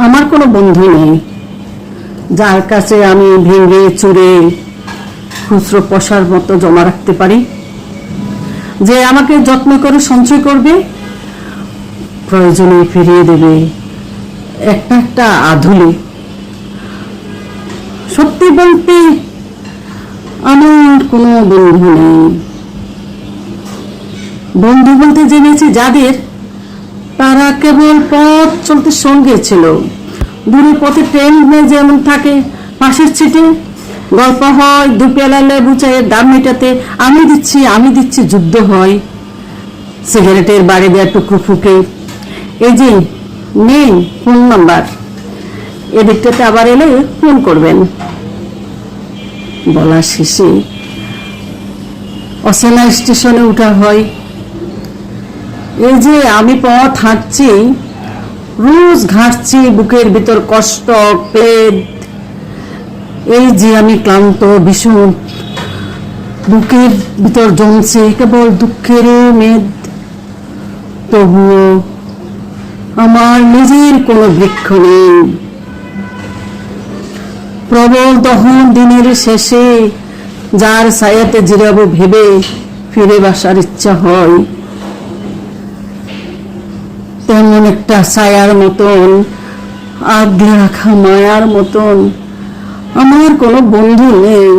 আমার কোনো বন্ধু নেই যার কাছে আমি ভেঙে চুরে খুচরো পয়সার মতো জমা রাখতে পারি, যে আমাকে যত্ন করে সঞ্চয় করবে, প্রয়োজনে ফিরিয়ে দেবে একটা একটা আধুলি। সত্যি বলতে আমার কোনো বন্ধু নেই। বন্ধু বলতে জেনেছি যাদের, তারা কেবল পথ চলতে সঙ্গে ছিল। দূরে পথে ট্রেন যেমন থাকে পাশের সিটে, গল্প হয়, দুপেলা লেবু চায়ের দাম মেটাতে আমি দিচ্ছি যুদ্ধ হয়। সিগারেটের বাড়ি দেওয়া টুকরো ফুকে, এই যে নেই ফোন নাম্বার, এদিকটাতে আবার এলে ফোন করবেন। বলা শেষে অচেনা স্টেশনে উঠা হয়। এই যে আমি পথ হাঁটছি, রোজ ঘাঁটছি, বুকের ভিতর কষ্ট ক্লেদ। এই যে আমি ক্লান্ত ভীষণ, বুকের ভিতর জমছে কেবল দুঃখের মেদ। তবুও আমার নিজের কোনো বৃক্ষ নেই। প্রবল দহন দিনের শেষে যার ছায়াতে জিরাবো ভেবে ফিরে বাসার ইচ্ছা হয়। তেমন একটা ছায়ার মতন, আগলে রাখা মায়ার মতন আমার কোনো বন্ধু নেই।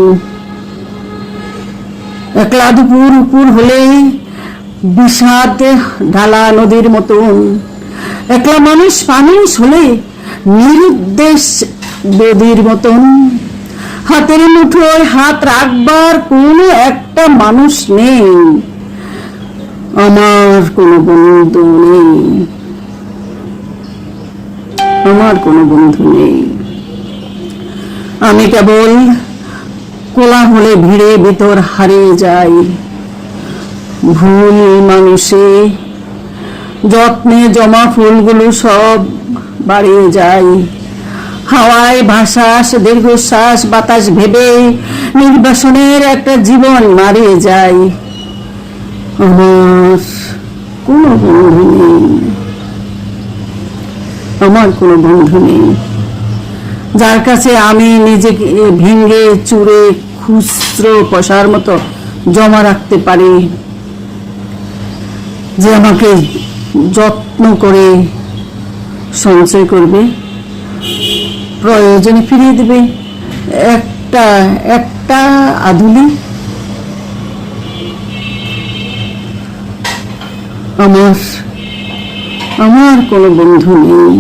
একলা দুপুর উপর হলে বিষাদ ঢালা নদীর মতন, একলা মানুষ হলে নিরুদ্দেশ বেদির মতন। হাতের মুঠোয় হাত রাখবার কোনো একটা মানুষ নেই। আমার কোনো বন্ধু নেই, আমার কোনো বন্ধু নেই। আমি কেবল কোলাহলে ভিড়ে ভিতর হারিয়ে যাই। ভুল মানুষে যত্নে জমা ফুলগুলো সব বাড়িয়ে যায়। হাওয়ায় ভাসাস দীর্ঘশ্বাস বাতাস ভেবে নির্বাসনের একটা জীবন মারিয়ে যায়। আমার কোনো বন্ধু নেই, আমার কোনো বন্ধু নেই যার কাছে আমি নিজেকে ভেঙে চুরে খুচরো পয়সার মতো জমা রাখতে পারি, যে আমাকে যত্ন করে সঞ্চয় করবে, প্রয়োজনে ফিরিয়ে দেবে একটা একটা আধুলি। আমার কোনো বন্ধু নেই।